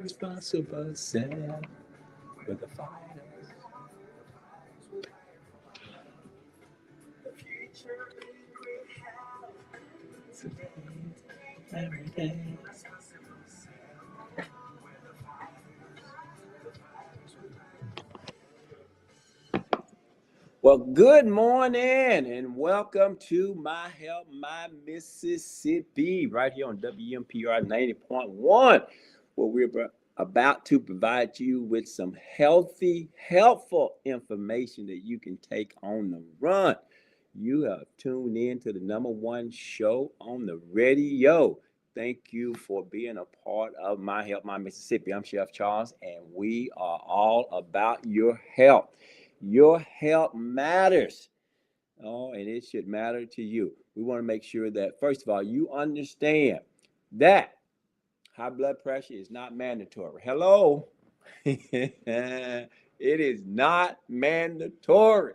responsible self with the fire. Today, every day. Well, good morning and welcome to My Help, My Mississippi, right here on WMPR 90.1, where we're about to provide you with some healthy, helpful information that you can take on the run. You have tuned in to the number one show on the radio. Thank you for being a part of My Help, My Mississippi. I'm Chef Charles, and we are all about your health. Your health matters. Oh, and it should matter to you. We want to make sure that, first of all, you understand that high blood pressure is not mandatory. Hello. It is not mandatory.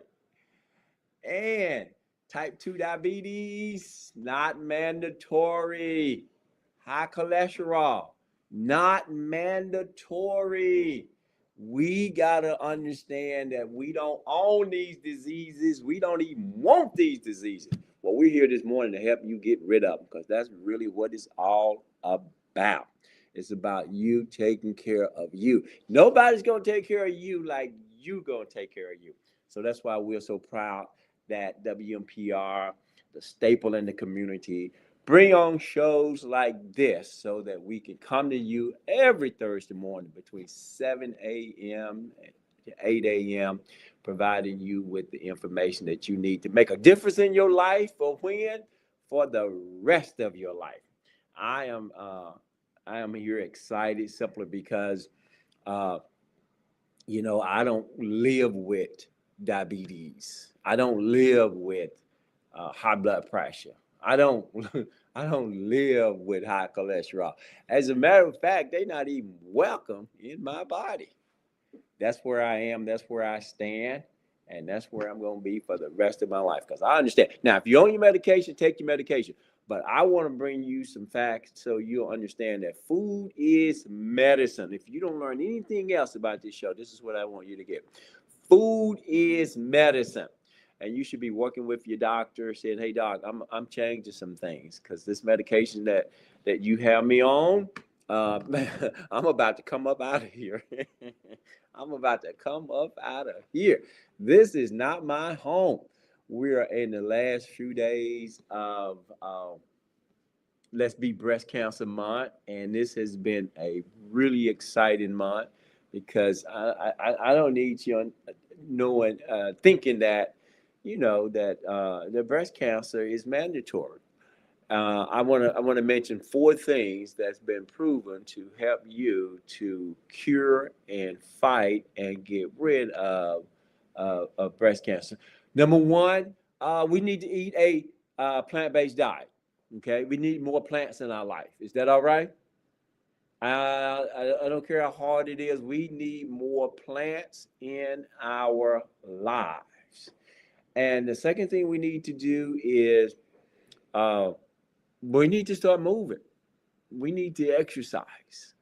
And type 2 diabetes, not mandatory. High cholesterol, not mandatory. We got to understand that we don't own these diseases. We don't even want these diseases. Well, we're here this morning to help you get rid of them because that's really what it's all about. It's about you taking care of you. Nobody's going to take care of you like you going to take care of you. So that's why we're so proud that WMPR, the staple in the community, bring on shows like this so that we can come to you every Thursday morning between 7 a.m. to 8 a.m., providing you with the information that you need to make a difference in your life for when? For the rest of your life. I am here excited simply because, uh, I don't live with diabetes. I don't live with high blood pressure. I don't I don't live with high cholesterol. As a matter of fact, they're not even welcome in my body. That's where I am. That's where I stand. And that's where I'm going to be for the rest of my life. Because I understand. Now, if you're on your medication, take your medication. But I want to bring you some facts so you'll understand that food is medicine. If you don't learn anything else about this show, this is what I want you to get. Food is medicine. And you should be working with your doctor saying, hey, doc, I'm changing some things because this medication that you have me on, I'm about to come up out of here. I'm about to come up out of here. This is not my home. We are in the last few days of Let's Be Breast Cancer Month, and this has been a really exciting month because I don't need you knowing, thinking that, that the breast cancer is mandatory. I want to mention four things that's been proven to help you to cure and fight and get rid of breast cancer. Number one, we need to eat a plant-based diet. Okay, we need more plants in our life. Is that all right? I don't care how hard it is. We need more plants in our lives. And the second thing we need to do is uh, we need to start moving. We need to exercise.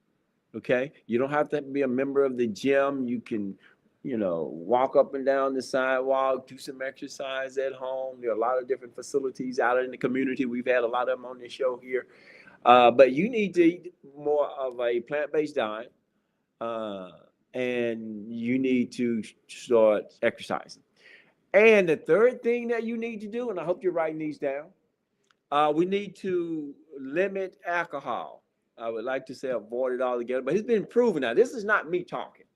Okay. You don't have to be a member of the gym. You can, walk up and down the sidewalk, do some exercise at home. There are a lot of different facilities out in the community. We've had a lot of them on this show here. But you need to eat more of a plant based diet. Uh, and you need to start exercising. And the third thing that you need to do, and I hope you're writing these down, we need to limit alcohol. I would like to say avoid it altogether, but it's been proven now. This is not me talking.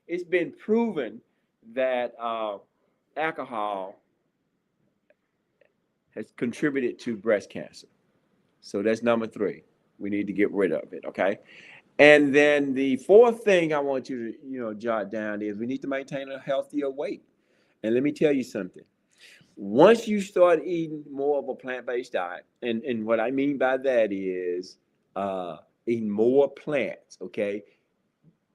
It's been proven that alcohol has contributed to breast cancer. So that's number three. We need to get rid of it, okay? And then the fourth thing I want you to, jot down is we need to maintain a healthier weight. And let me tell you something. Once you start eating more of a plant-based diet, and what I mean by that is eating more plants, okay,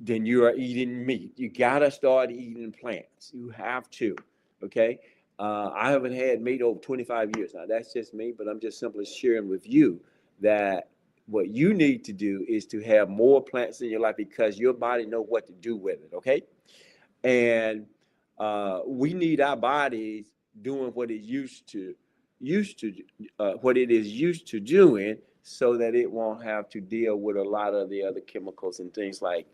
then you are eating meat. You gotta start eating plants. You have to, okay. I haven't had meat over 25 years now. That's just me, but I'm just simply sharing with you that What you need to do is to have more plants in your life because your body know what to do with it. Okay, and we need our bodies doing what it used to what it is used to doing, so that it won't have to deal with a lot of the other chemicals and things like,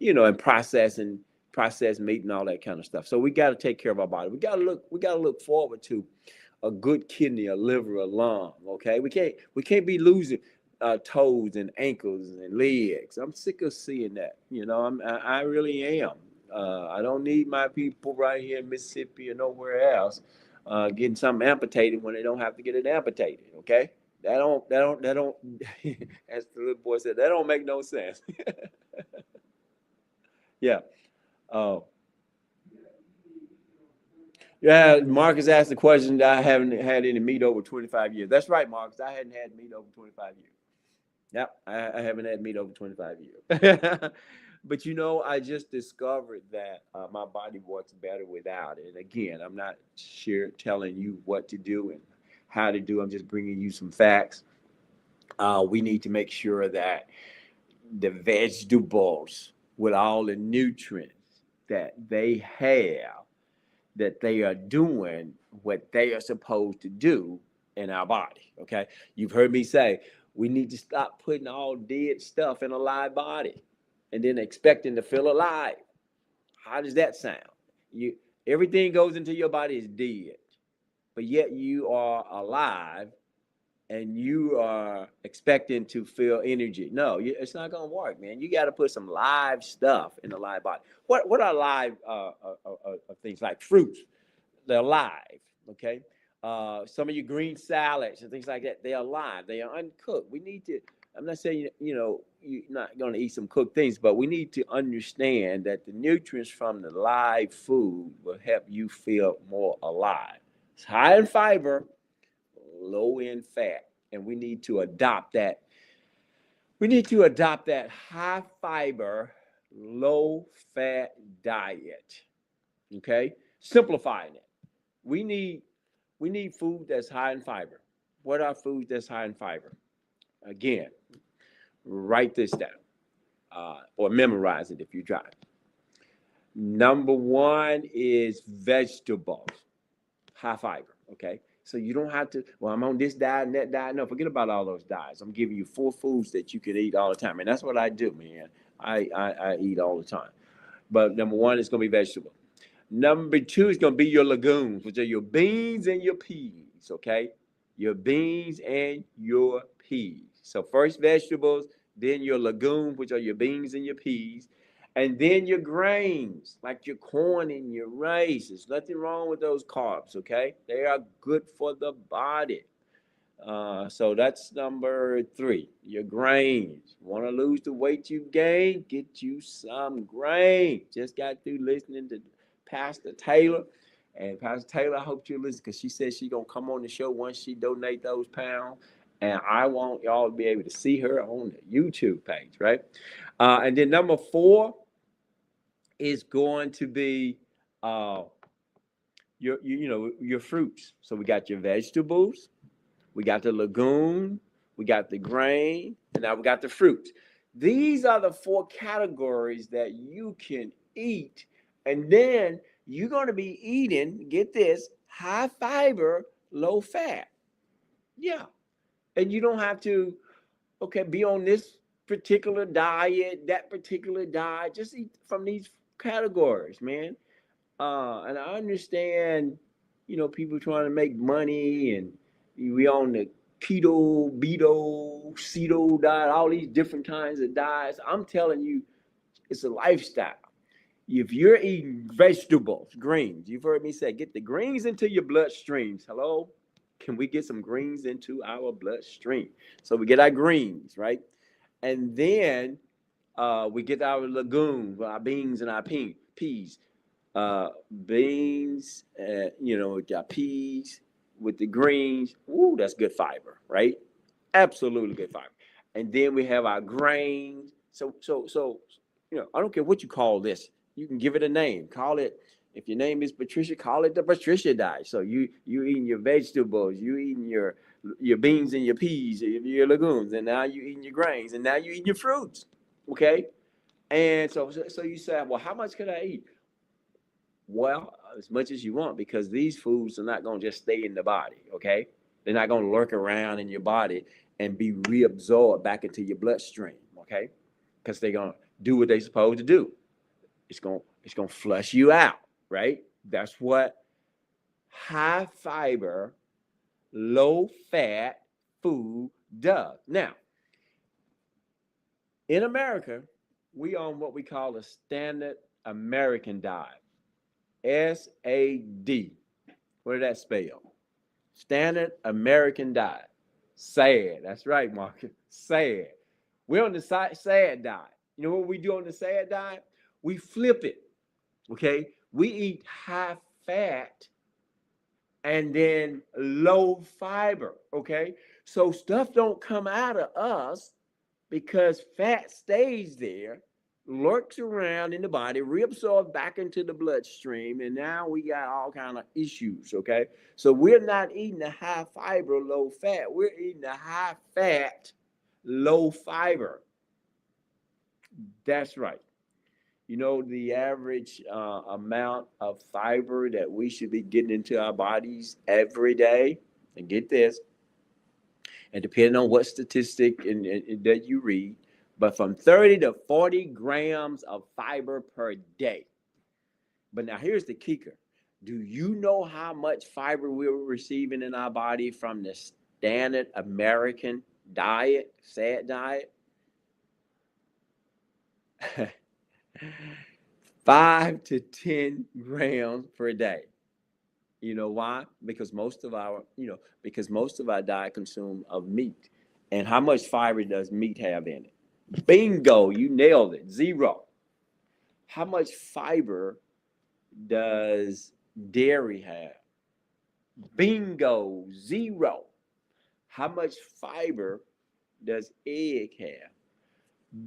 and processed meat and all that kind of stuff. So we got to take care of our body. We got to look forward to a good kidney, a liver, a lung. Okay, we can't be losing toes and ankles and legs. I'm sick of seeing that. I really am. I don't need my people right here in Mississippi or nowhere else getting something amputated when they don't have to get it amputated. Okay, that don't. As the little boy said, that don't make no sense. Yeah. Oh. Yeah, Marcus asked the question that I haven't had any meat over 25 years. That's right, Marcus. I hadn't had meat over 25 years. Yep, I haven't had meat over 25 years. But I just discovered that my body works better without it. And again, I'm not telling you what to do and how to do. I'm just bringing you some facts. We need to make sure that the vegetables with all the nutrients that they have, that they are doing what they are supposed to do in our body. Okay. You've heard me say we need to stop putting all dead stuff in a live body and then expecting to feel alive. How does that sound? You Everything goes into your body is dead, but yet you are alive and you are expecting to feel energy. No, it's not going to work, man. You got to put some live stuff in the live body. What are live things like fruits? They're live, okay? Some of your green salads and things like that, they are live. They are uncooked. I'm not saying, you're not going to eat some cooked things, but we need to understand that the nutrients from the live food will help you feel more alive. It's high in fiber, low in fat, and we need to adopt that. We need to adopt that high fiber, low fat diet. Okay, simplifying it. We need food that's high in fiber. What are foods that's high in fiber? Again, write this down or memorize it if you drive. Number one is vegetables, high fiber. Okay. So you don't have to, well, I'm on this diet and that diet. No, forget about all those diets. I'm giving you 4 foods that you can eat all the time. And that's what I do, man. I eat all the time. But number one is going to be vegetable. Number 2 is going to be your legumes, which are your beans and your peas. Okay. Your beans and your peas. So first vegetables, then your legumes, which are your beans and your peas. And then your grains, like your corn and your rice. There's nothing wrong with those carbs, okay? They are good for the body. So that's number 3, your grains. Want to lose the weight you gained? Get you some grain. Just got through listening to Pastor Taylor. And Pastor Taylor, I hope you listen because she said she's going to come on the show once she donate those pounds. And I want y'all to be able to see her on the YouTube page, right? And then number 4 is going to be your fruits. So we got your vegetables, we got the legume, we got the grain, and now we got the fruits. These are the 4 categories that you can eat, and then you're going to be eating, get this, high fiber, low fat. Yeah. And you don't have to, be on this particular diet, that particular diet. Just eat from these categories, man. And I understand, people trying to make money and we on the keto, keto diet, all these different kinds of diets. I'm telling you, it's a lifestyle. If you're eating vegetables, greens, you've heard me say, get the greens into your bloodstreams. Hello? Can we get some greens into our bloodstream? So we get our greens, right? And then we get our legumes, our beans and our peas. Beans, got peas with the greens. Ooh, that's good fiber, right? Absolutely good fiber. And then we have our grains. So, I don't care what you call this. You can give it a name. Call it, If your name is Patricia, call it the Patricia diet. So you eating your vegetables, you eating your beans and your peas, your legumes, and now you eating your grains, and now you eating your fruits. Okay, and so you say, well, how much could I eat? Well, as much as you want, because these foods are not going to just stay in the body. Okay, they're not going to lurk around in your body and be reabsorbed back into your bloodstream. Okay, because they're going to do what they're supposed to do. It's going to flush you out, right? That's what high fiber, low fat food does. Now, in America, we on what we call a standard American diet. SAD. What did that spell? Standard American diet. SAD. That's right, Marcus. SAD. We're on the SAD diet. You know what we do on the SAD diet? We flip it. Okay? We eat high fat and then low fiber. Okay? So stuff don't come out of us because fat stays there, lurks around in the body, reabsorbs back into the bloodstream, and now we got all kind of issues. Okay, so we're not eating the high fiber, low fat. We're eating the high fat, low fiber. That's right. You know, the average amount of fiber that we should be getting into our bodies every day, and get this, and depending on what statistic that you read, but from 30 to 40 grams of fiber per day. But now here's the kicker. Do you know how much fiber we're receiving in our body from the standard American diet, SAD diet? 5 to 10 grams per day. You know why? Because most of our diet consumes of meat. And how much fiber does meat have in it? Bingo, you nailed it. 0. How much fiber does dairy have? Bingo, 0. How much fiber does egg have?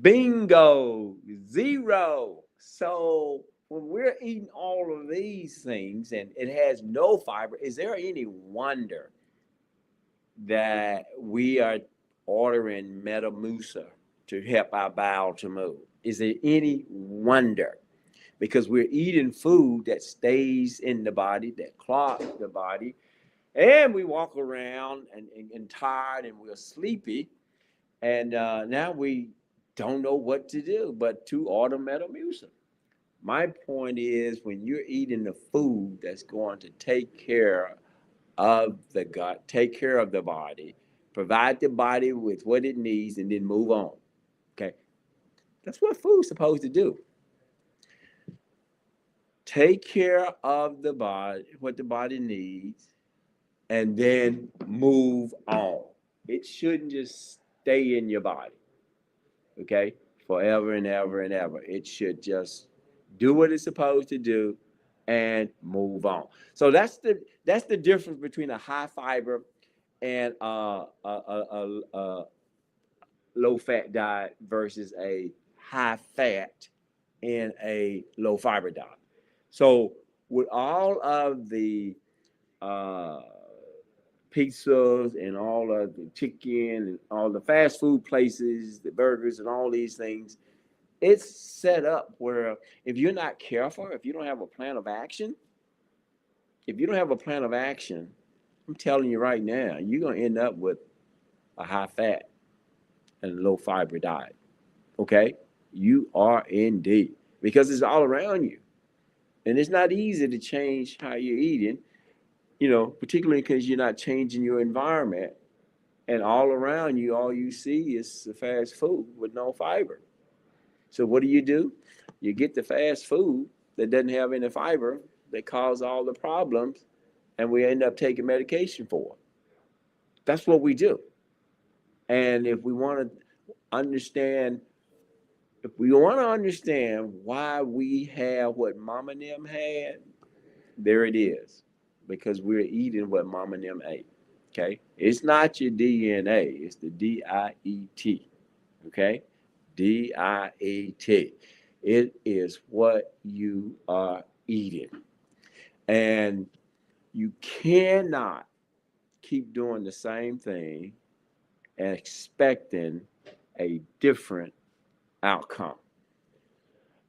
Bingo, 0. So when we're eating all of these things and it has no fiber, is there any wonder that we are ordering Metamucil to help our bowel to move? Is there any wonder? Because we're eating food that stays in the body, that clogs the body, and we walk around and tired and we're sleepy, and now we don't know what to do but to order Metamucil. My point is, when you're eating the food that's going to take care of the gut, take care of the body, provide the body with what it needs, and then move on. Okay, that's what food's supposed to do. Take care of the body, what the body needs, and then move on. It shouldn't just stay in your body, okay, forever and ever and ever. It should just do what it's supposed to do and move on. So that's the difference between a high fiber and a low fat diet versus a high fat and a low fiber diet. So with all of the uh, pizzas and all of the chicken and all the fast food places, the burgers and all these things, it's set up where if you're not careful, if you don't have a plan of action, I'm telling you right now, you're going to end up with a high fat and low fiber diet. Okay? You are indeed. Because it's all around you. And it's not easy to change how you're eating, particularly because you're not changing your environment. And all around you, all you see is the fast food with no fiber. So what do? You get the fast food that doesn't have any fiber that cause all the problems, and we end up taking medication for it. That's what we do. And if we want to understand why we have what Mama and them had, there it is. Because we're eating what Mama and them ate. Okay? It's not your DNA, it's the DIET. Okay? DIET. It is what you are eating. And you cannot keep doing the same thing and expecting a different outcome.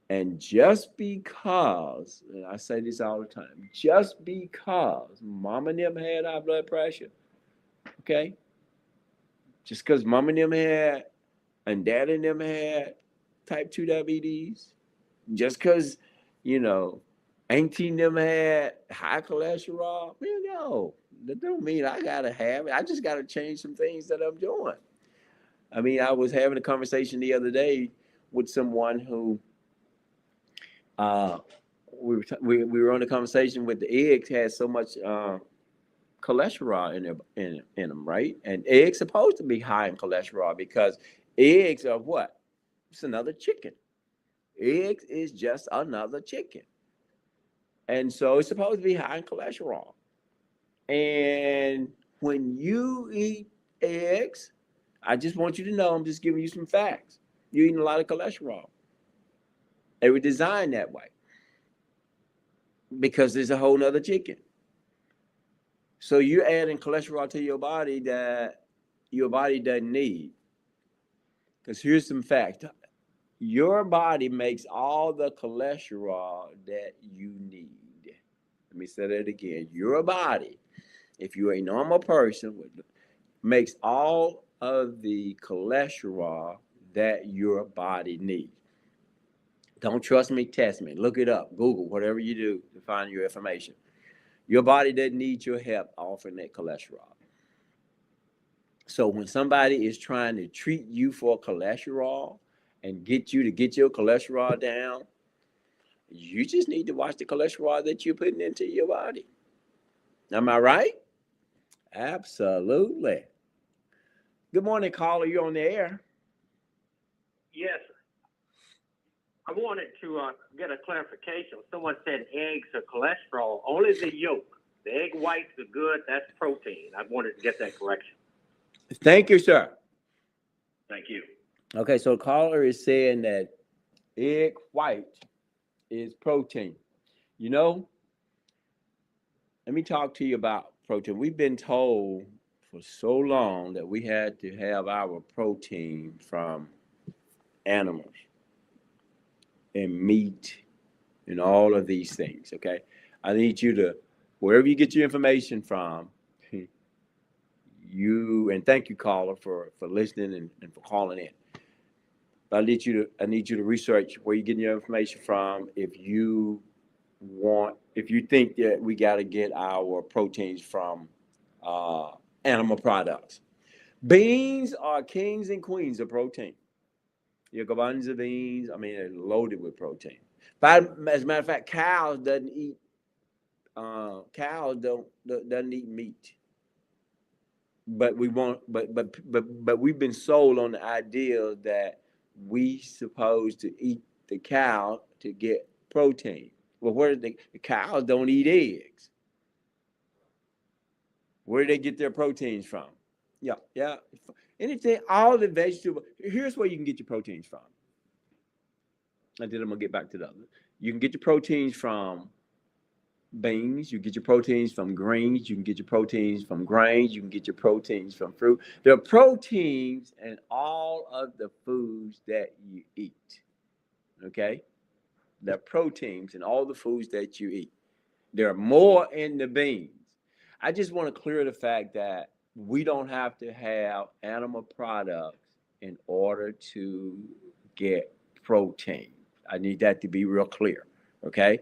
And just because, and I say this all the time, just because mama and them had high blood pressure, okay? Just because mama and them had and dad and them had type 2 diabetes, just because, you know, auntie and them had high cholesterol, man, no, that don't mean I gotta have it. I just gotta change some things that I'm doing. I mean, I was having a conversation the other day with someone who uh, we were on a conversation with the eggs had so much cholesterol in them, right? And eggs supposed to be high in cholesterol because eggs are what? It's another chicken. Eggs is just another chicken, and so it's supposed to be high in cholesterol. And when you eat eggs, I just want you to know, I'm just giving you some facts. You're eating a lot of cholesterol. They were designed that way because there's a whole nother chicken. So you're adding cholesterol to your body that your body doesn't need. Because here's some fact. Your body makes all the cholesterol that you need. Let me say that again. Your body, if you're a normal person, makes all of the cholesterol that your body needs. Don't trust me, test me. Look it up. Google, whatever you do to find your information. Your body doesn't need your help offering that cholesterol. So when somebody is trying to treat you for cholesterol and get you to get your cholesterol down, you just need to watch the cholesterol that you're putting into your body. Am I right? Absolutely. Good morning, caller. You're on the air. Yes, I wanted to get a clarification. Someone said eggs are cholesterol, only the yolk. The egg whites are good, that's protein. I wanted to get that correction. Thank you, sir. Thank you. Okay, so the caller is saying that egg white is protein. You know, let me talk to you about protein. We've been told for so long that we had to have our protein from animals and meat and all of these things. Okay, I need you to, wherever you get your information from, you, and thank you, caller, for listening and for calling in. But I need you to research where you're getting your information from. If you think that we got to get our proteins from uh, animal products. Beans are kings and queens of protein. Your garbanzo beans, I mean, they're loaded with protein. But as a matter of fact, cows doesn't eat meat. But we want, but we've been sold on the idea that we supposed to eat the cow to get protein. Well, where do the cows don't eat eggs? Where do they get their proteins from? Yeah, yeah. Anything, all the vegetable. Here's where you can get your proteins from. And then I'm gonna get back to the other. You can get your proteins from beans. You get your proteins from greens. You can get your proteins from grains. You can get your proteins from fruit. There are proteins in all of the foods that you eat. Okay, there are proteins in all the foods that you eat. There are more in the beans. I just want to clear the fact that we don't have to have animal products in order to get protein. I need that to be real clear. Okay.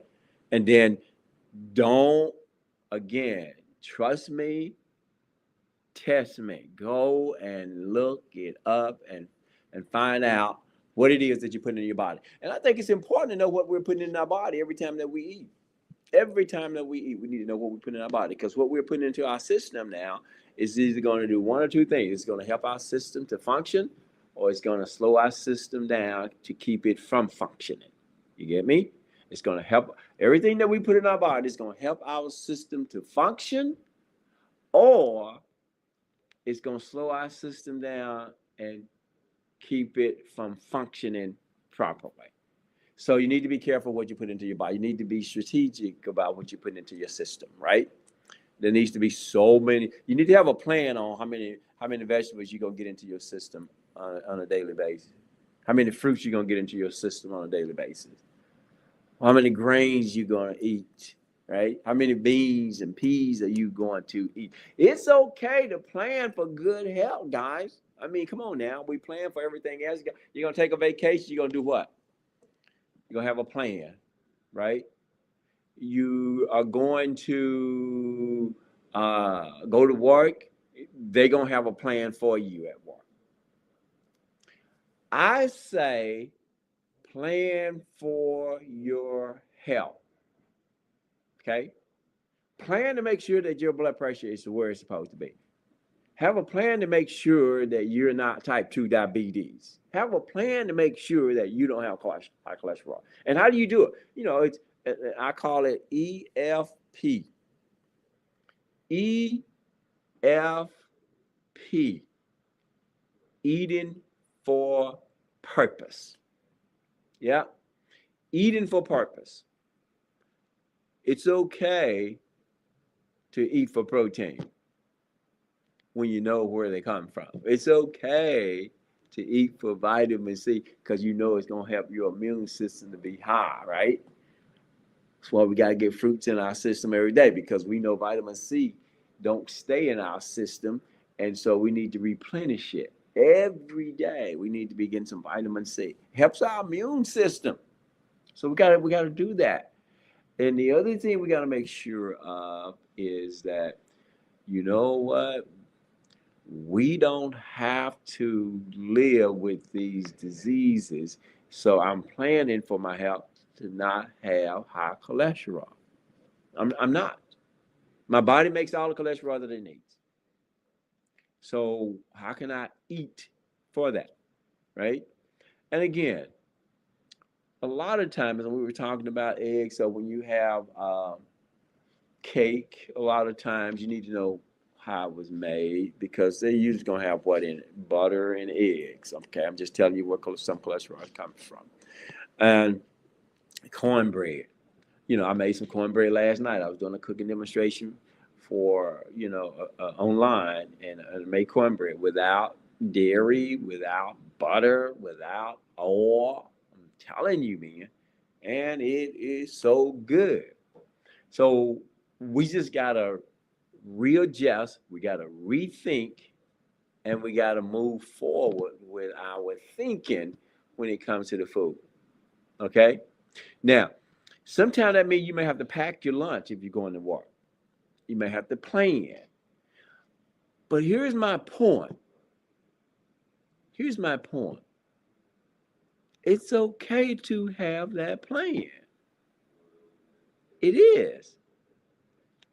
And then don't, again, trust me, test me. Go and look it up and find out what it is that you're putting in your body. And I think it's important to know what we're putting in our body every time that we eat. Every time that we eat, we need to know what we put in our body, because what we're putting into our system now is either going to do one or two things. It's going to help our system to function, or it's going to slow our system down to keep it from functioning. You get me? It's going to help everything that we put in our body is going to help our system to function, or it's going to slow our system down and keep it from functioning properly. So you need to be careful what you put into your body. You need to be strategic about what you put into your system, right? There needs to be so many. You need to have a plan on how many vegetables you're gonna get into your system on a daily basis. How many fruits you're gonna get into your system on a daily basis. How many grains you're gonna eat, right? How many beans and peas are you going to eat? It's okay to plan for good health, guys. I mean, come on now. We plan for everything else. You're gonna take a vacation. You're gonna do what? You're gonna have a plan, right? You are going to go to work. They're gonna have a plan for you at work. I say plan for your health. Okay? Plan to make sure that your blood pressure is where it's supposed to be. Have a plan to make sure that you're not type 2 diabetes. Have a plan to make sure that you don't have high cholesterol. And how do you do it? You know, I call it EFP. EFP. Eating for purpose. Yeah. Eating for purpose. It's okay to eat for protein when you know where they come from. It's okay to eat for vitamin C because you know it's going to help your immune system to be high, right? That's why we got to get fruits in our system every day, because we know vitamin C don't stay in our system, and so we need to replenish it every day. We need to be getting some vitamin C. Helps our immune system. So we got to do that. And the other thing we got to make sure of is that, you know what? We don't have to live with these diseases. So I'm planning for my health to not have high cholesterol. I'm not. My body makes all the cholesterol that it needs. So how can I eat for that, right? And again, a lot of times when we were talking about eggs, so when you have cake, a lot of times you need to know how it was made, because they're usually going to have what in it? Butter and eggs. Okay, I'm just telling you what some cholesterol is coming from. And cornbread. You know, I made some cornbread last night. I was doing a cooking demonstration for, online, and I made cornbread without dairy, without butter, without oil. I'm telling you, man. And it is so good. So we just got to readjust, we got to rethink, and we got to move forward with our thinking when it comes to the food. Okay? Now, sometimes that means you may have to pack your lunch if you're going to work. You may have to plan. But here's my point. Here's my point. It's okay to have that plan. It is.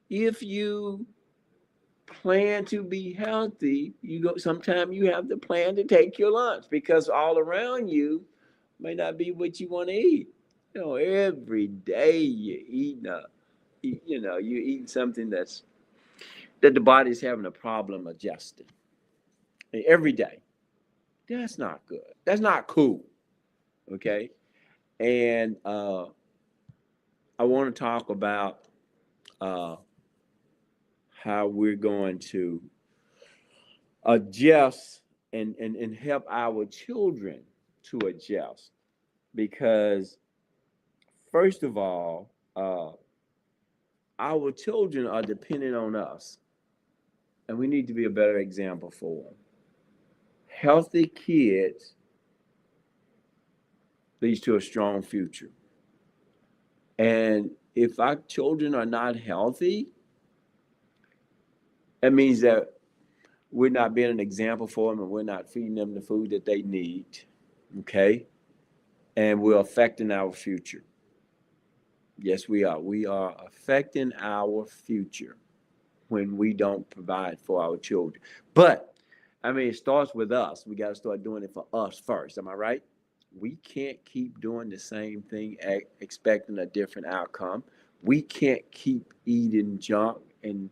If you plan to be healthy, sometimes you have to plan to take your lunch, because all around you may not be what you want to eat. You know, every day you're eating something that the body's having a problem adjusting. Every day. That's not good. That's not cool. Okay. And I want to talk about how we're going to adjust and help our children to adjust. Because, first of all, our children are dependent on us, and we need to be a better example for them. Healthy kids leads to a strong future. And if our children are not healthy, that means that we're not being an example for them, and we're not feeding them the food that they need. Okay? And we're affecting our future. Yes, we are. We are affecting our future when we don't provide for our children. But, I mean, it starts with us. We got to start doing it for us first. Am I right? We can't keep doing the same thing, expecting a different outcome. We can't keep eating junk and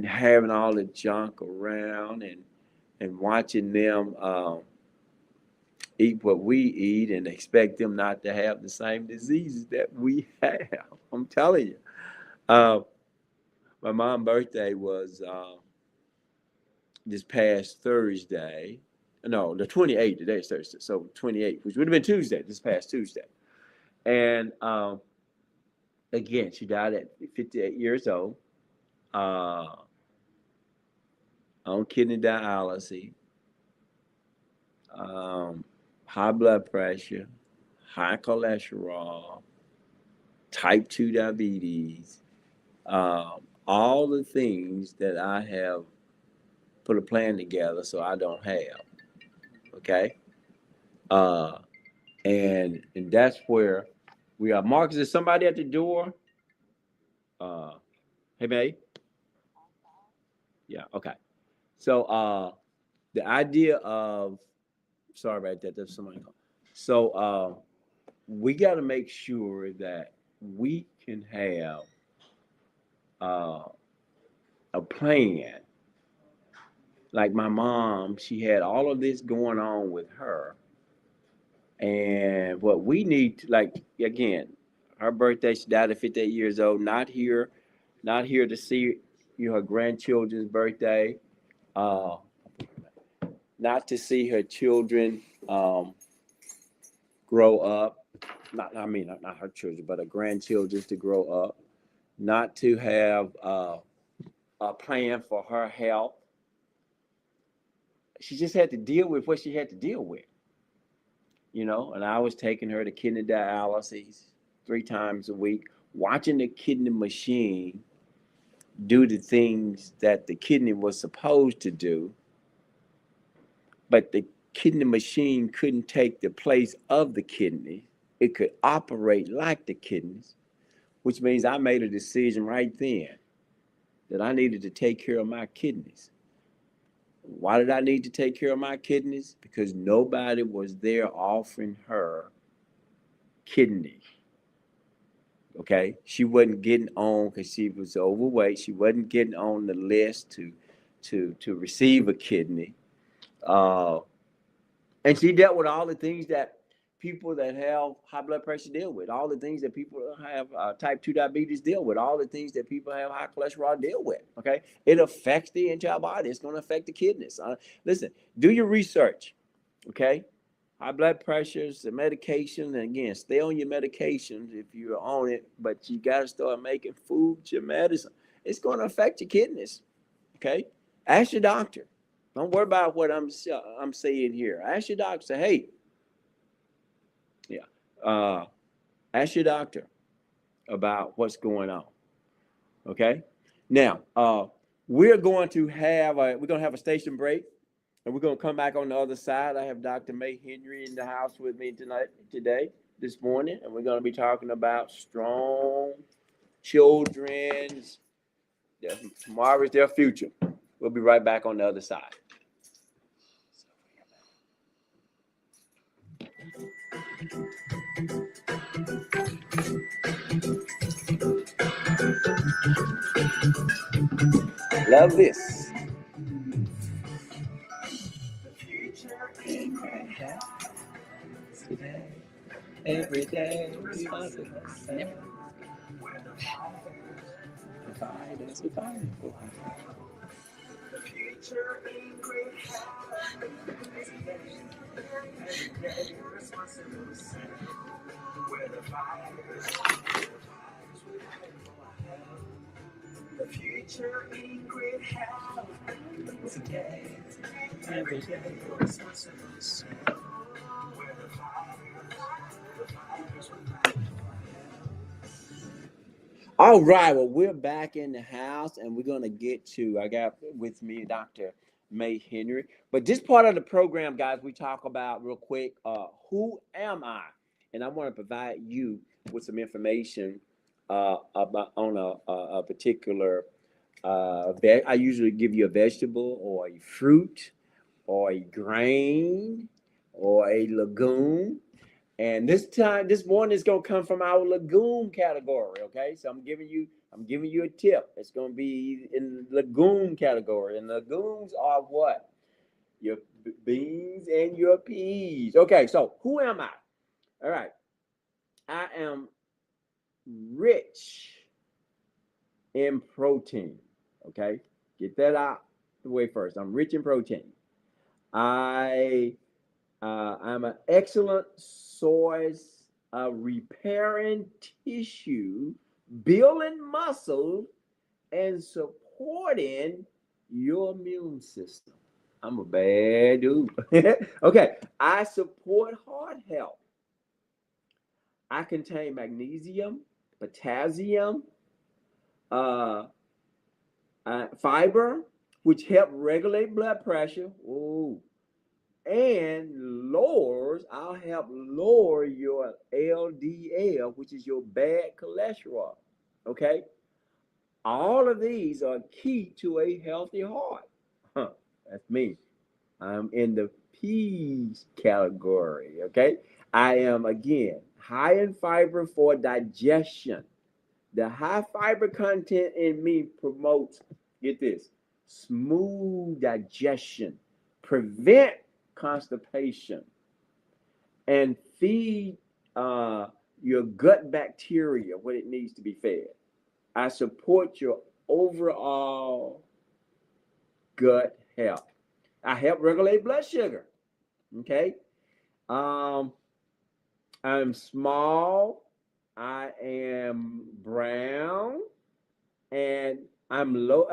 having all the junk around and watching them eat what we eat and expect them not to have the same diseases that we have. I'm telling you. Uh, my mom's birthday was this past Thursday. No, the 28th. Today is Thursday. So 28th, which would have been Tuesday, this past Tuesday. And again, she died at 58 years old on kidney dialysis, high blood pressure, high cholesterol, type 2 diabetes, all the things that I have put a plan together so I don't have. Okay? And that's where we are. Marcus, is somebody at the door? Hey, May? Yeah, okay. So the idea of, sorry about that, there's somebody calling. So we got to make sure that we can have a plan. Like my mom, she had all of this going on with her. And what we need to, like, again, her birthday, she died at 58 years old, not here to see her grandchildren's birthday, uh, not to see her children grow up. Not her children, but her grandchildren to grow up. Not to have a plan for her health. She just had to deal with what she had to deal with, and I was taking her to kidney dialysis 3 times a week, watching the kidney machine do the things that the kidney was supposed to do, but the kidney machine couldn't take the place of the kidney. It could operate like the kidneys, which means I made a decision right then that I needed to take care of my kidneys. Why did I need to take care of my kidneys? Because nobody was there offering her kidney. Okay, she wasn't getting on because she was overweight. She wasn't getting on the list to receive a kidney, and she dealt with all the things that people that have high blood pressure deal with, all the things that people have type 2 diabetes deal with, all the things that people have high cholesterol deal with. Okay, it affects the entire body. It's going to affect the kidneys. Listen, do your research. Okay, high blood pressures, the medication, and again, stay on your medications if you're on it, but you got to start making food your medicine. It's going to affect your kidneys. Okay, ask your doctor. Don't worry about what I'm saying here. Ask your doctor. Say, hey, ask your doctor about what's going on. Okay. Now, we're going to have a station break, and we're going to come back on the other side. I have Dr. May Henry in the house with me this morning, and we're going to be talking about strong children's. Tomorrow is their future. We'll be right back on the other side. Love this. Today, every day, the future in great where the future in great health. Today, every day, where the fires All right, well, we're back in the house, and we're going to I got with me Dr. May Henry. But this part of the program, guys, we talk about real quick, who am I? And I want to provide you with some information about on a particular I usually give you a vegetable or a fruit or a grain or a legume. And this morning is gonna come from our legume category. Okay, so I'm giving you a tip. It's gonna be in the legume category, and legumes are what? your beans and your peas. Okay, so who am I? All right, I am rich in protein. Okay, get that out the way first. I'm rich in protein. I I'm an excellent source of repairing tissue, building muscle, and supporting your immune system. I'm a bad dude. Okay, I support heart health. I contain magnesium, potassium, uh, fiber, which help regulate blood pressure. Ooh, and I'll help lower your LDL, which is your bad cholesterol. Okay, all of these are key to a healthy heart. Huh, that's me. I'm in the peas category. Okay, I am again high in fiber for digestion. The high fiber content in me promotes, get this, smooth digestion, prevent constipation, and feed your gut bacteria what it needs to be fed. I support your overall gut health. I help regulate blood sugar. Okay. Um, I'm small. I am brown, and I'm a low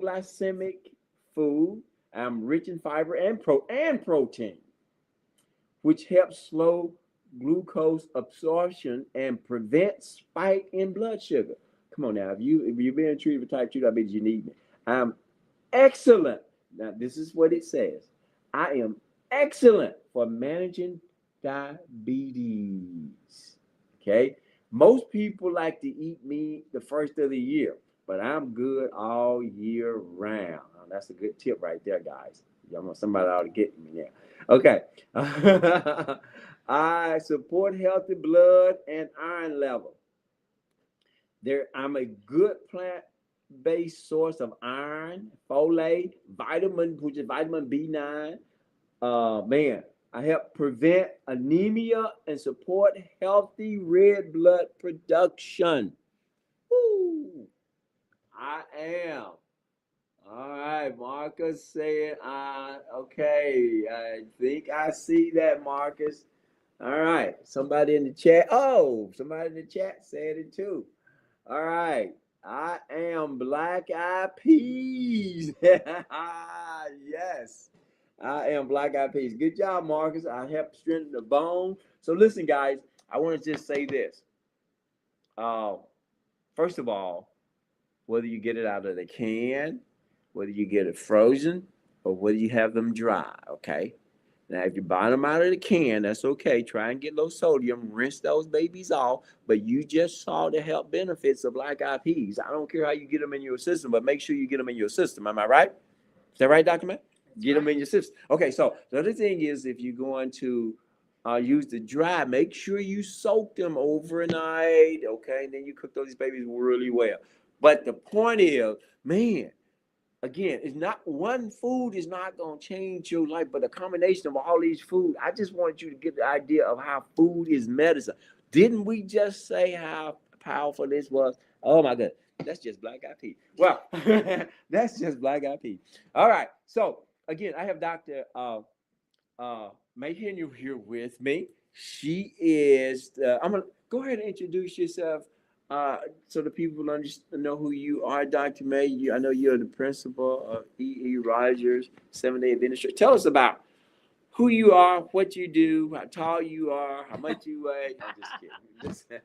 glycemic food. I'm rich in fiber and protein, which helps slow glucose absorption and prevent spike in blood sugar. Come on now, if you're being treated for type 2 diabetes, you need me. I'm excellent. Now this is what it says. I am excellent for managing diabetes. Okay. Most people like to eat meat the first of the year, but I'm good all year round. That's a good tip right there, guys. Somebody ought to get me there. Okay. I support healthy blood and iron level. I'm a good plant-based source of iron, folate, vitamin, which is vitamin B9. Man, I help prevent anemia and support healthy red blood production. Woo! I am. All right, Marcus said, okay, I think I see that, Marcus. All right, somebody in the chat. Oh, somebody in the chat said it too. All right, I am Black Eyed Peas. Yes, I am Black Eyed Peas. Good job, Marcus. I help strengthen the bone. So listen, guys, I want to just say this. First of all, whether you get it out of the can, whether you get it frozen, or whether you have them dry, okay? Now, if you buy them out of the can, that's okay. Try and get low sodium, rinse those babies off. But you just saw the health benefits of Black Eyed Peas. I don't care how you get them in your system, but make sure you get them in your system. Am I right? Is that right, Dr. Matt? Get them in your system. Okay, so the other thing is if you're going to use the dry, make sure you soak them overnight, okay? And then you cook those babies really well. But the point is, man, again, it's not one food is not going to change your life, but a combination of all these food. I just want you to get the idea of how food is medicine. Didn't we just say how powerful this was? Oh my God, that's just Black Eyed Peas. Well, that's just Black Eyed Peas. All right, so again, I have Dr. May Henry here with me. She is. I'm gonna go ahead and introduce yourself so the people know who you are, Dr. May. I know you're the principal of E.E. Rogers 7-Day Adventist. Tell us about who you are, what you do, how tall you are, how much you weigh. I'm just kidding.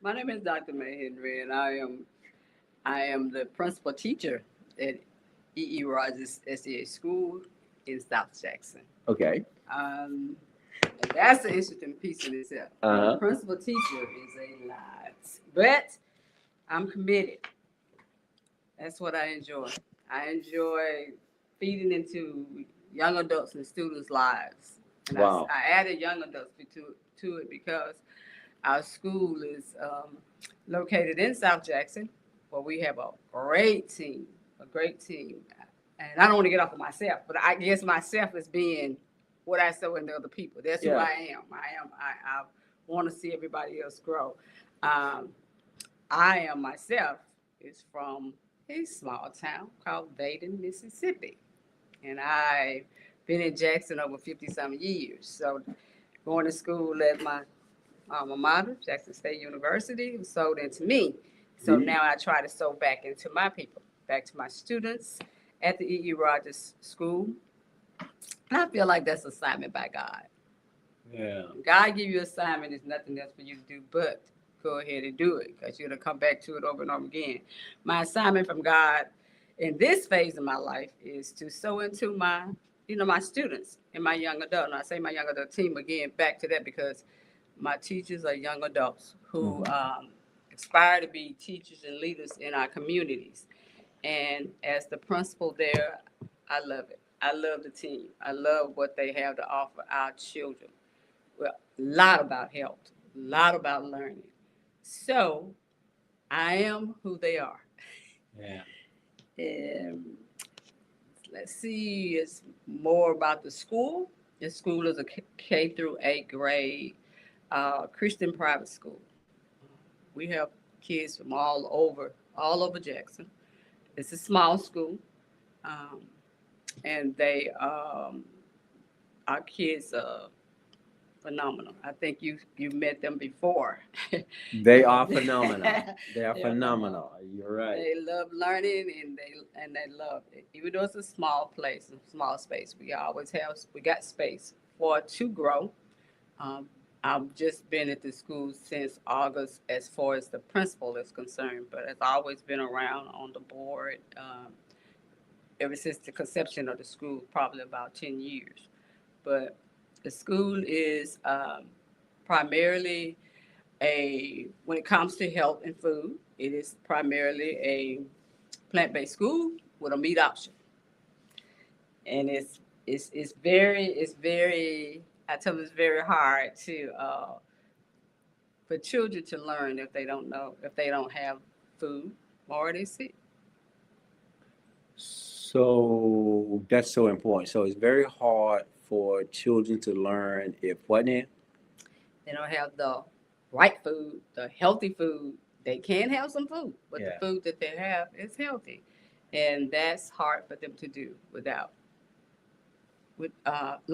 My name is Dr. May Henry, and I am the principal teacher at E.E. Rogers SDA School in South Jackson. Okay. And that's an interesting piece in itself. Uh-huh. Principal teacher is a lot, but I'm committed. That's what I enjoy. I enjoy feeding into young adults and students' lives. And Wow. I added young adults to it because our school is located in South Jackson, where we have a great team. And I don't want to get off of myself, but I guess myself is being what I sow into other people. That's who Yeah. I am. I want to see everybody else grow. I am myself is from a small town called Vaden, Mississippi. And I've been in Jackson over 50-some years. So going to school at my alma mater, Jackson State University, was sold into me. So Mhm. now I try to sow back into my people, back to my students at the E.E. Rogers School. And I feel like that's assignment by God. Yeah. When God give you an assignment, there's nothing else for you to do but go ahead and do it because you're going to come back to it over and over again. My assignment from God in this phase of my life is to sow into my, my students and my young adult. And I say my young adult team again, back to that because my teachers are young adults who aspire to be teachers and leaders in our communities. And as the principal there, I love it. I love the team. I love what they have to offer our children. Well, a lot about health, a lot about learning. So I am who they are. Yeah. And let's see, it's more about the school. The school is a K through 8th grade Christian private school. We have kids from all over Jackson. It's a small school, um, and our kids are phenomenal. I think you met them before. They are phenomenal. They are They are phenomenal. You're right. They love learning and they love it. Even though it's a small place, a small space, we got space for it to grow. Um, I've just been at the school since August as far as the principal is concerned, but has always been around on the board ever since the conception of the school, probably about 10 years. But the school is primarily when it comes to health and food, it is primarily a plant-based school with a meat option. And it's very, I tell them it's very hard to for children to learn if they don't have food or they sick. So that's so important. So it's very hard for children to learn if what now? They don't have the right food, the healthy food. They can have some food, but Yeah. the food that they have is healthy, and that's hard for them to do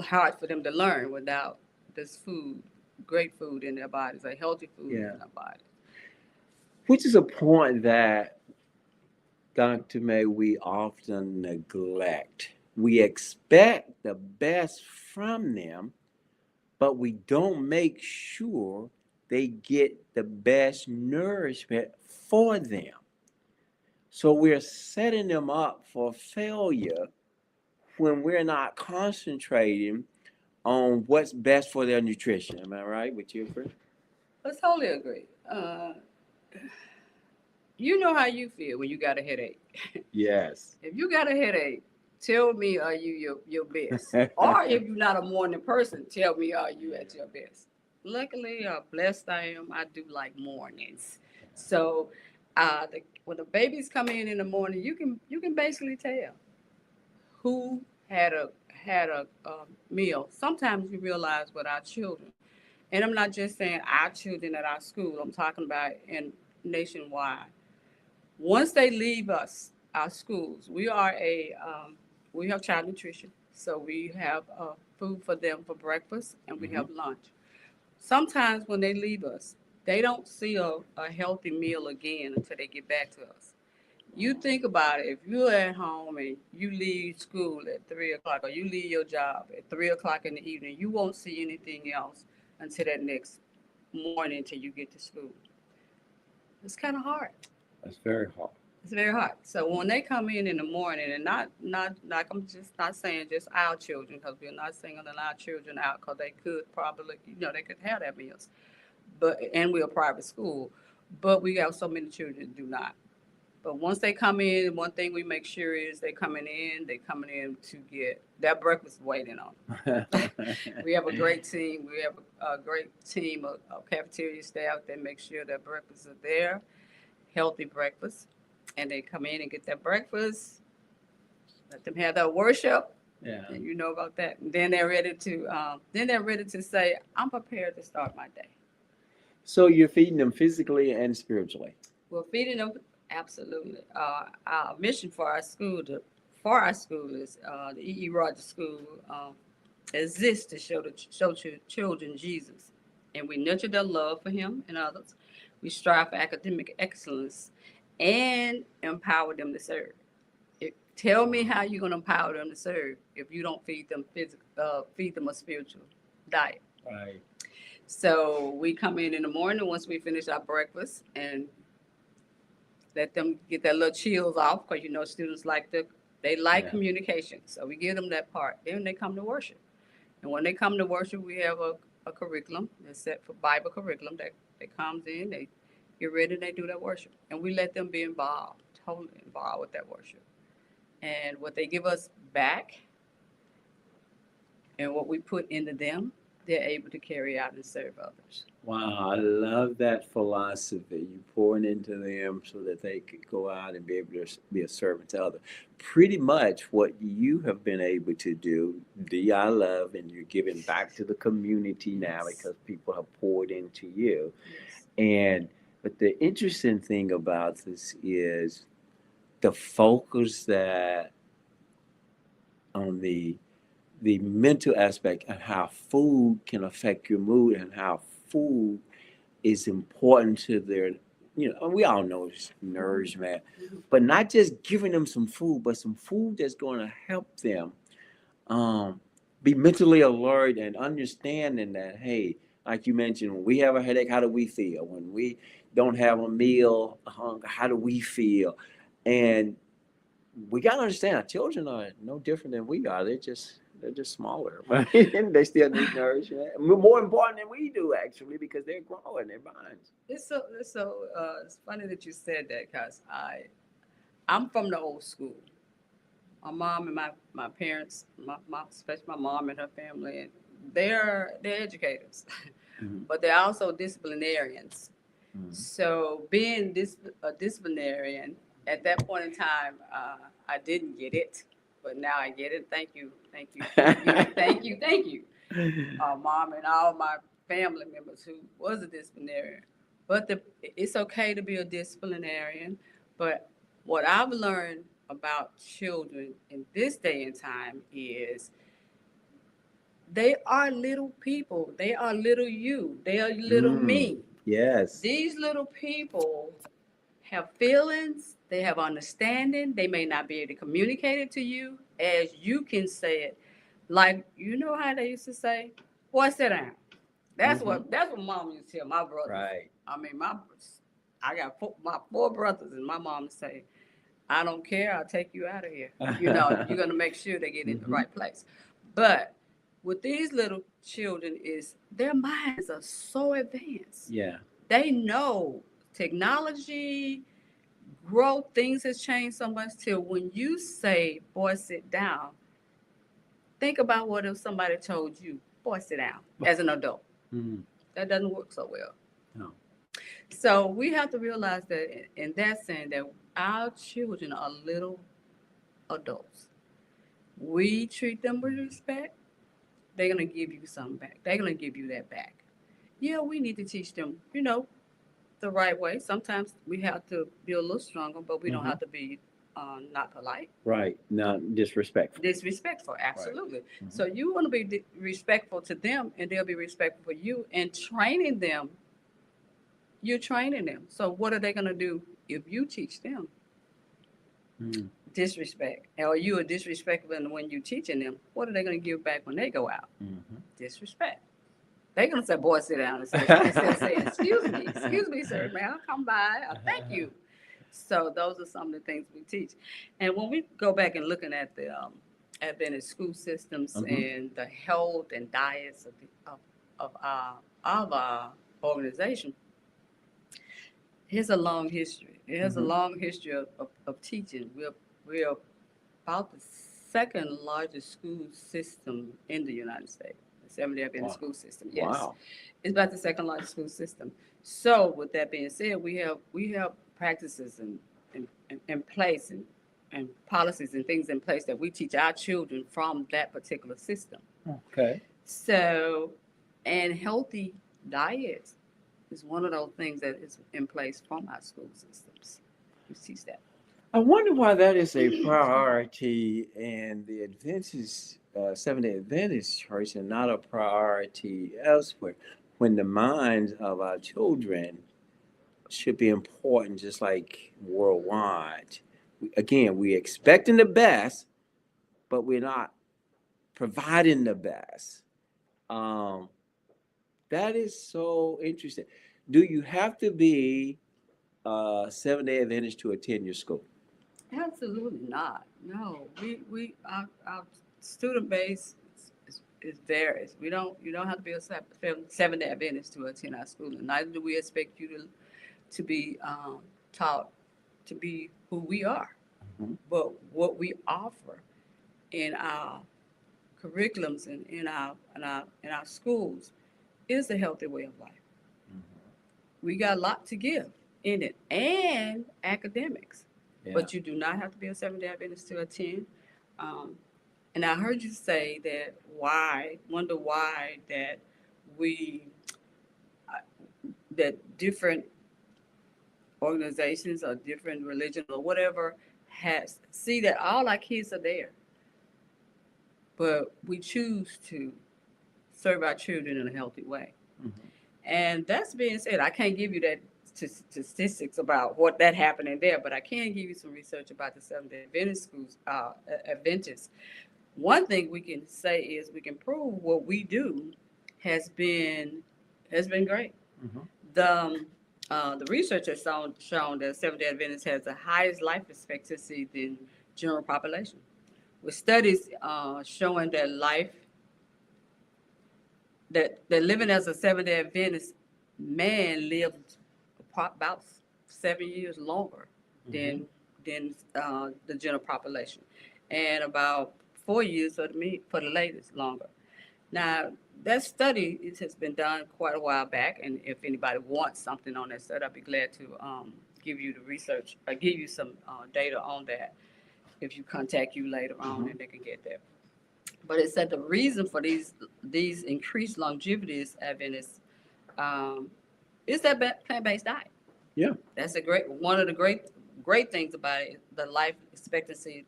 hard for them to learn without this food, great food in their bodies, a healthy food Yeah. in their bodies. Which is a point that Dr. May we often neglect. We expect the best from them, but we don't make sure they get the best nourishment for them. So we're setting them up for failure when we're not concentrating on what's best for their nutrition. Am I right with you, friend? I totally agree. You know how you feel when you got a headache. Yes. If you got a headache, tell me are you your best? Or if you're not a morning person, tell me are you at your best? Luckily, blessed I am, I do like mornings. So when the babies come in the morning, you can basically tell who had a meal. Sometimes you realize with our children, and I'm not just saying our children at our school. I'm talking about in nationwide. Once they leave our schools, we have child nutrition, so we have food for them for breakfast and we have lunch. Sometimes when they leave us, they don't see a healthy meal again until they get back to us. You think about it, if you're at home and you leave school at 3 o'clock or you leave your job at 3 o'clock in the evening, you won't see anything else until that next morning until you get to school. It's kind of hard. That's very hard. It's very hard. So when they come in the morning, and not like I'm just not saying just our children, because we're not singling our children out, because they could probably, they could have their meals, and we're a private school, but we have so many children that do not. But once they come in, one thing we make sure is they coming in to get their breakfast waiting on them. We have a great team. We have a great team of cafeteria staff that make sure that breakfasts are there, healthy breakfast, and they come in and get their breakfast. let them have their worship, Yeah. and you know about that. And then they're ready to say, I'm prepared to start my day. So you're feeding them physically and spiritually. Well, feeding them, absolutely. Our mission for our school, is the E.E. Rogers School exists to show children Jesus, and we nurture their love for Him and others. We strive for academic excellence and empower them to serve. Tell me how you're going to empower them to serve if you don't feed them a spiritual diet. Right. So we come in the morning once we finish our breakfast and let them get their little chills off, because students like Yeah. communication. So we give them that part. Then they come to worship. And when they come to worship, we have a curriculum that's set for Bible curriculum that comes in, they get ready, they do their worship. And we let them be involved, totally involved with that worship. And what they give us back and what we put into them, they're able to carry out and serve others. Wow, I love that philosophy. You pouring into them so that they could go out and be able to be a servant to others. Pretty much what you have been able to do, I love, and you're giving back to the community now Yes. because people have poured into you. Yes. But the interesting thing about this is the focus that on the mental aspect and how food can affect your mood and how food is important to their, and we all know it's nourishment, but not just giving them some food, but some food that's going to help them be mentally alert and understanding that, hey, like you mentioned, when we have a headache, how do we feel? When we don't have a meal, how do we feel? And we got to understand our children are no different than we are. They're just smaller, right? And they still need nourishment. More important than we do, actually, because they're growing their minds. It's funny that you said that, because I'm from the old school. My mom and my parents, especially my mom and her family, and they're educators, but they're also disciplinarians. So being a disciplinarian at that point in time, I didn't get it, but now I get it. Thank you, thank you, mom and all my family members who was a disciplinarian. But it's okay to be a disciplinarian. But what I've learned about children in this day and time is they are little people. They are little you. They are little me. Yes. These little people have feelings, they have understanding. They may not be able to communicate it to you as you can say it. Like, how they used to say, boy, sit down. That's what mom used to tell my brothers. Right. I mean, I got my 4 brothers, and my mom would say, I don't care, I'll take you out of here. You're going to make sure they get in the right place. But with these little children their minds are so advanced. Yeah. They know technology, growth, things has changed so much till when you say, boy, sit down, think about what if somebody told you, boy, sit down, as an adult. That doesn't work so well. No. So we have to realize that in that sense that our children are little adults. We treat them with respect. They're going to give you something back. They're going to give you that back. Yeah, we need to teach them, the right way. Sometimes we have to be a little stronger, but we don't have to be not polite. Right. Not disrespectful. Disrespectful, absolutely. Right. So you want to be respectful to them, and they'll be respectful for you. And training them, you're training them. So what are they going to do if you teach them disrespect? Or you are disrespectful when you're teaching them? What are they going to give back when they go out? Disrespect. They're going to say, boy, sit down, instead of saying, excuse me, sir, may I come by? Thank you. So those are some of the things we teach. And when we go back and looking at the Adventist school systems and the health and diets of our organization, here's a long history. It has a long history of teaching. We're about the second largest school system in the United States. Seventh-day Adventist school system. Yes. Wow. It's about the second largest school system. So with that being said, we have practices in place, and and policies and things in place that we teach our children from that particular system. Okay. So, and healthy diets is one of those things that is in place from our school systems. We teach that. I wonder why that is a priority in the Adventist, Seventh-day Adventist church and not a priority elsewhere, when the minds of our children should be important just like worldwide. Again, we're expecting the best, but we're not providing the best. Um, that is so interesting. Do you have to be a Seventh-day Adventist to attend your school? Absolutely not. No, our student base is varies. You don't have to be a Seventh-day Adventist to attend our school, and neither do we expect you to be taught to be who we are. Mhm. But what we offer in our curriculums and in our schools is a healthy way of life. We got a lot to give in it, and academics. Yeah. But you do not have to be a Seventh-day Adventist to attend. And I heard you say that wonder why that that different organizations or different religions or whatever see that all our kids are there. But we choose to serve our children in a healthy way. Mhm. And that's being said, I can't give you that statistics about what that happening there, but I can give you some research about the Seventh-day Adventist schools, Adventists. One thing we can say is we can prove what we do has been great. Mhm. The research has shown that Seventh-day Adventist has the highest life expectancy than general population, with studies showing that living as a Seventh-day Adventist man lived about 7 years longer than the general population, and about 4 years for the latest longer. Now, that study has been done quite a while back, and if anybody wants something on that study, I'd be glad to give you the research or give you some data on that if you contact you later on, and they can get that. But it said the reason for these increased longevities, Adventists, is that plant-based diet. Yeah. That's one of the great things about it. The life expectancy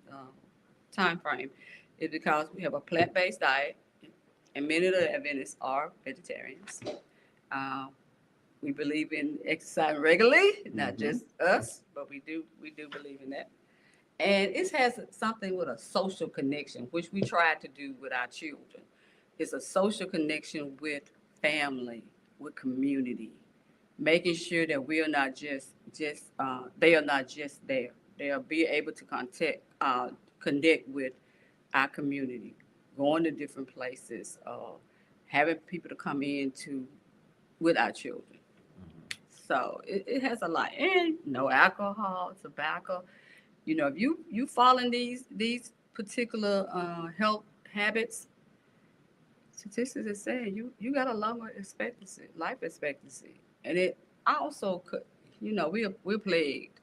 time frame is because we have a plant-based diet, and many of the Adventists are vegetarians. We believe in exercising regularly, not just us, but we do believe in that. And it has something with a social connection, which we try to do with our children. It's a social connection with family, with community, making sure that we are not they are not just there. They'll be able to connect with our community, going to different places, having people to come in with our children. So it has a lot. And no alcohol, tobacco. If you following these particular health habits, statistics are saying you got a longer life expectancy, and it also could. We're plagued.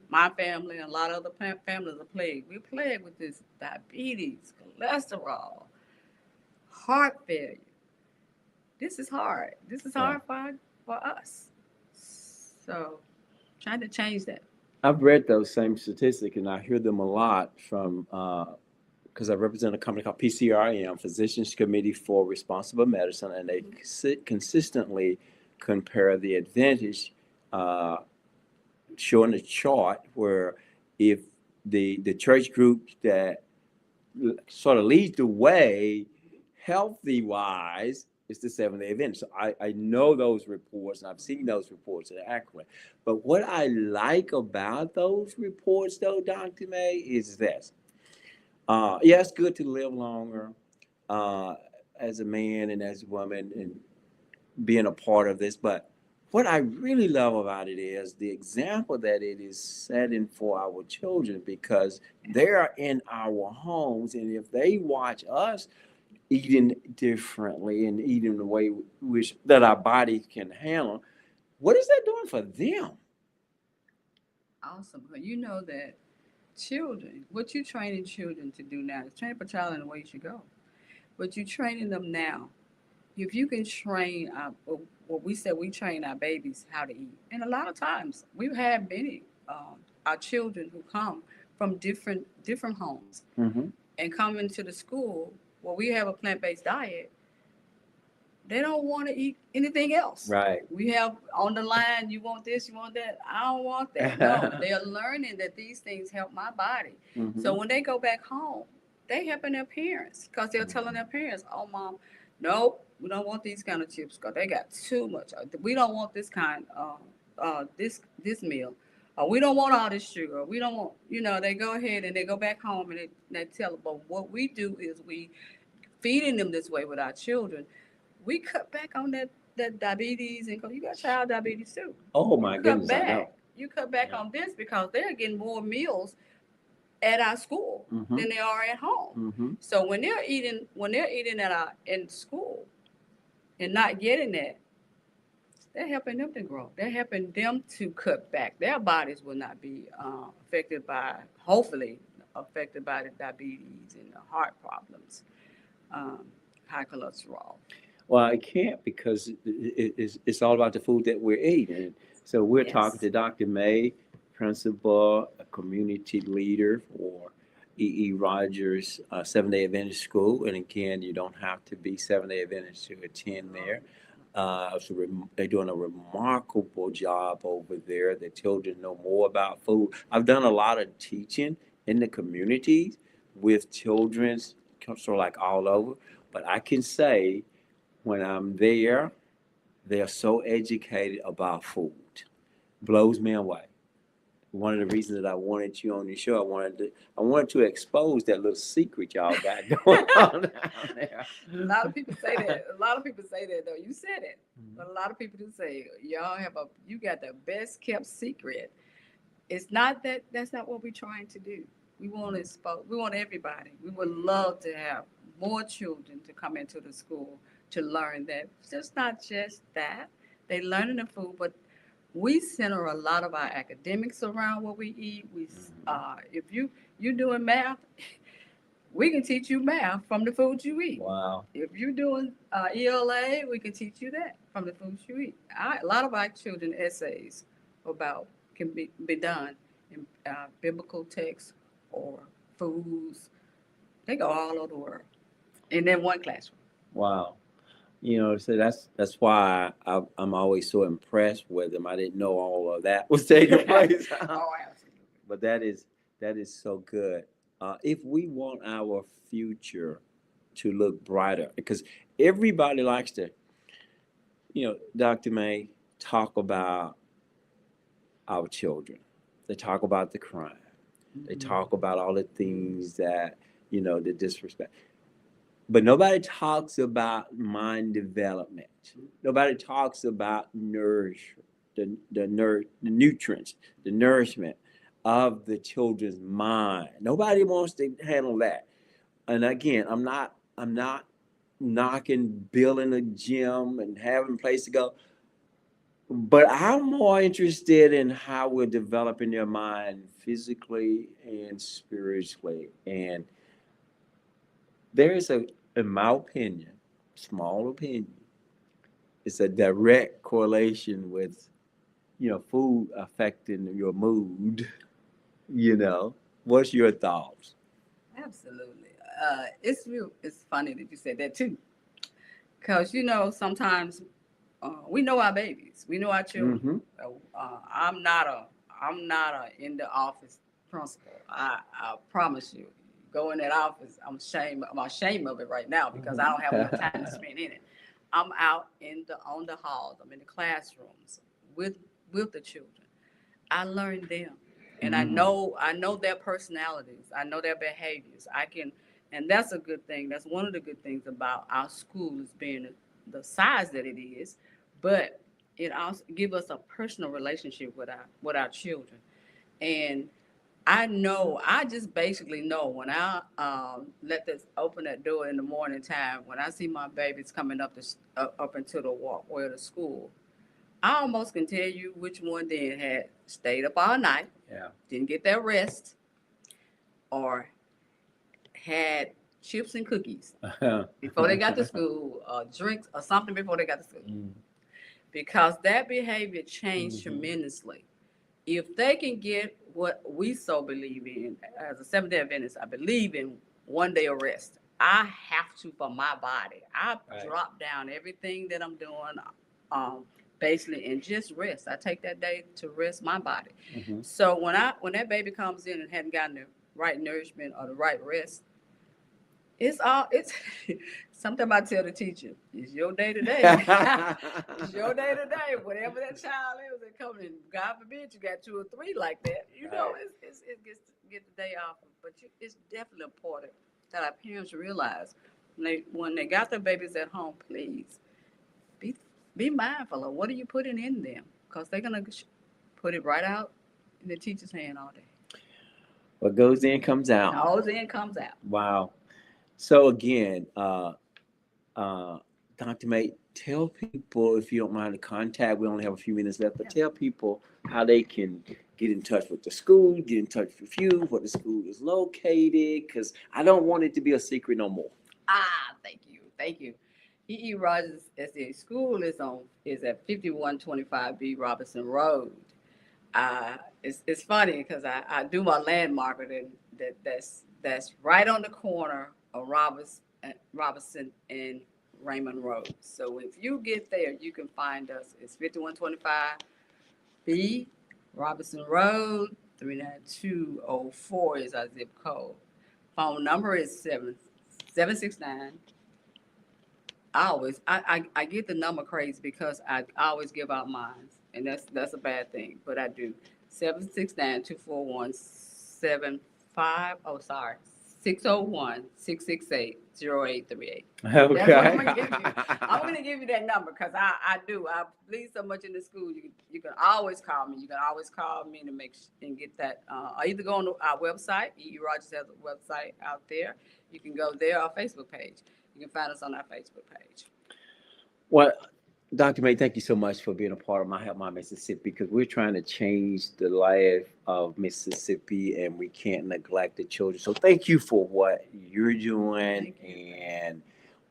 My family and a lot of other families are plagued. We're plagued with this diabetes, cholesterol, heart failure. This is hard. This is hard for us. So, trying to change that. I've read those same statistics, and I hear them a lot from because I represent a company called PCRM, Physicians Committee for Responsible Medicine, and they consistently compare the advantage, showing a chart where if the church group that sort of leads the way healthy wise is the Seventh-day Adventist. So I know those reports, and I've seen those reports that are accurate. But what I like about those reports, though, Dr. May, is this. Yeah, it's good to live longer as a man and as a woman and being a part of this. But what I really love about it is the example that it is setting for our children, because they are in our homes. And if they watch us eating differently and eating the way that our bodies can handle, what is that doing for them? Awesome. You know that children, what you training children to do now is train up a child in the way you should go. But you training them now. If you can train, what we said, we train our babies how to eat. And a lot of times we've had many, our children who come from different homes Mm-hmm. and come into the school where we have a plant-based diet. They don't want to eat anything else. Right. We have on the line, you want this, you want that. I don't want that. No, they are learning that these things help my body. Mm-hmm. So when they go back home, they helping their parents because they're telling their parents, "Oh, mom, no, we don't want these kind of chips because they got too much. We don't want this kind, this meal. We don't want all this sugar. We don't want, They go ahead and they go back home and they tell them. But what we do is we feeding them this way with our children. We cut back on that diabetes and you got child diabetes too. Oh my You cut goodness, I back. know. You cut back Yeah. on this because they're getting more meals at our school Mhm. than they are at home. Mm-hmm. So when they're eating in school and not getting that, they're helping them to grow. They're helping them to cut back. Their bodies will not be hopefully affected by the diabetes and the heart problems, high cholesterol. Well, I can't because it's all about the food that we're eating. So we're Yes. talking to Dr. May, principal, a community leader for E.E. Rogers Seventh-day Adventist School. And again, you don't have to be Seventh-day Adventist to attend there. They're doing a remarkable job over there. The children know more about food. I've done a lot of teaching in the communities with children, sort of like all over. But I can say when I'm there, they're so educated about food. Blows me away. One of the reasons that I wanted you on the show, I wanted to expose that little secret y'all got going on down there. A lot of people say that. A lot of people say that though. You said it, but a lot of people do say you got the best kept secret. It's not that. That's not what we're trying to do. We want to expose. We want everybody. We would love to have more children to come into the school to learn that. It's not just that they learning the food, but we center a lot of our academics around what we eat. If you're doing math, we can teach you math from the food you eat. Wow. If you're doing ELA, we can teach you that from the foods you eat. A lot of our children essays can be done in biblical texts or foods. They go all over the world in that one classroom. Wow. So that's why I'm always so impressed with them. I didn't know all of that was taking place. Oh, absolutely. But that is so good. If we want our future to look brighter, because everybody likes to, Dr. May, talk about our children. They talk about the crime. They talk about all the things that, the disrespect. But nobody talks about mind development. Nobody talks about the nutrients, the nourishment of the children's mind. Nobody wants to handle that. And again, I'm not knocking building a gym and having a place to go. But I'm more interested in how we're developing their mind physically and spiritually. And there is in my opinion, small opinion, it's a direct correlation with, food affecting your mood. What's your thoughts? Absolutely. It's funny that you said that too, because sometimes we know our babies, we know our children. I'm not a in the office principal. I promise you. Go in that office, I'm ashamed of it right now because I don't have enough time to spend in it. I'm out on the halls. I'm in the classrooms with the children. I learn them, and I know their personalities. I know their behaviors. And that's a good thing. That's one of the good things about our school is being the size that it is, but it also gives us a personal relationship with our children, and I just basically know when I open that door in the morning time, when I see my babies coming up into the walkway of the school, I almost can tell you which one then had stayed up all night, Yeah. didn't get their rest, or had chips and cookies before they got to school, or drinks or something before they got to school. Because that behavior changed tremendously. If they can get what we so believe in as a Seventh-day Adventist, I believe in one day of rest. I have to for my body. I drop down everything that I'm doing, basically, and just rest. I take that day to rest my body. So when that baby comes in and hadn't gotten the right nourishment or the right rest, it's something I tell the teacher. It's your day today. It's your day today. Whatever that child is that coming in, God forbid you got 2 or 3 like that. You know, it gets get the day off. But it's definitely important that our parents realize when they got their babies at home, please be mindful of what are you putting in them, because they're gonna put it right out in the teacher's hand all day. What goes in comes out. Goes in comes out. Wow. So again, Dr. May, tell people, if you don't mind, the contact. We only have a few minutes left, but tell people how they can get in touch with the school, get in touch with you, where the school is located, because I don't want it to be a secret no more. Thank you. E.E. Rogers SDA School is at 5125B Robinson Road. It's funny because I do my landmark, and that's right on the corner of Robinson and Raymond Road. So if you get there, you can find us. It's 5125B Robinson Road, 39204 is our zip code. Phone number is 769. I get the number crazy because I always give out mine, and that's a bad thing, but I do. 769-241-75. 601-668-0838. Okay. That's what I'm gonna give you. I'm gonna give you that number because I bleed so much in the school. You can always call me. You can always call me and get that. Or either go on our website. E.E. Rogers has a website out there. You can go there, our Facebook page. You can find us on our Facebook page. Well, Dr. May, thank you so much for being a part of My Help My Mississippi, because we're trying to change the life of Mississippi and we can't neglect the children. So thank you for what you're doing and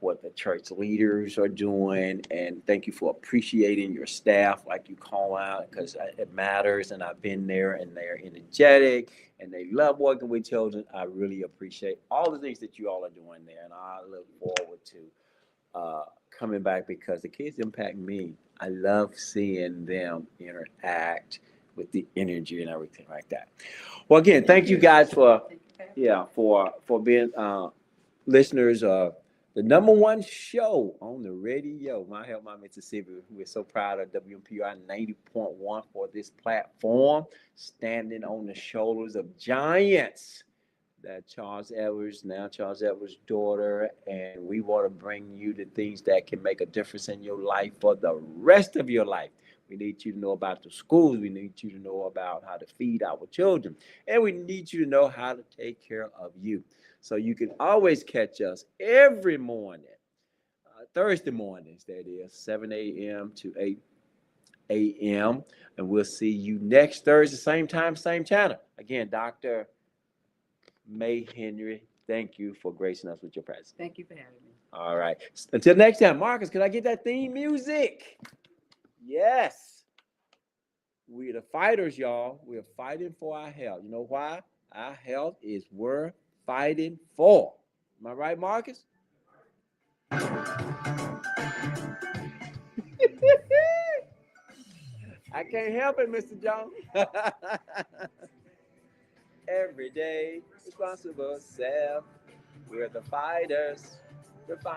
what the church leaders are doing. And thank you for appreciating your staff like you call out, because it matters. And I've been there and they're energetic and they love working with children. I really appreciate all the things that you all are doing there. And I look forward to coming back, because the kids impact me. I love seeing them interact with the energy and everything like that. Well, again, thank you guys for being listeners of the #1 show on the radio, My Help My Mississippi. We're so proud of WMPR 90.1 for this platform, standing on the shoulders of giants. That Charles Edwards daughter, and we want to bring you the things that can make a difference in your life for the rest of your life. We need you to know about the schools. We need you to know about how to feed our children, and we need you to know how to take care of you. So you can always catch us every morning, Thursday mornings, that is, 7 a.m. to 8 a.m. And we'll see you next Thursday, same time, same channel. Again, Dr. May Henry, thank you for gracing us with your presence. Thank you for having me. All right. Until next time, Marcus, can I get that theme music? Yes. We're the fighters, y'all. We're fighting for our health. You know why? Our health is worth fighting for. Am I right, Marcus? I can't help it, Mr. Jones. Every day, responsible self. We're the fighters. The fighters.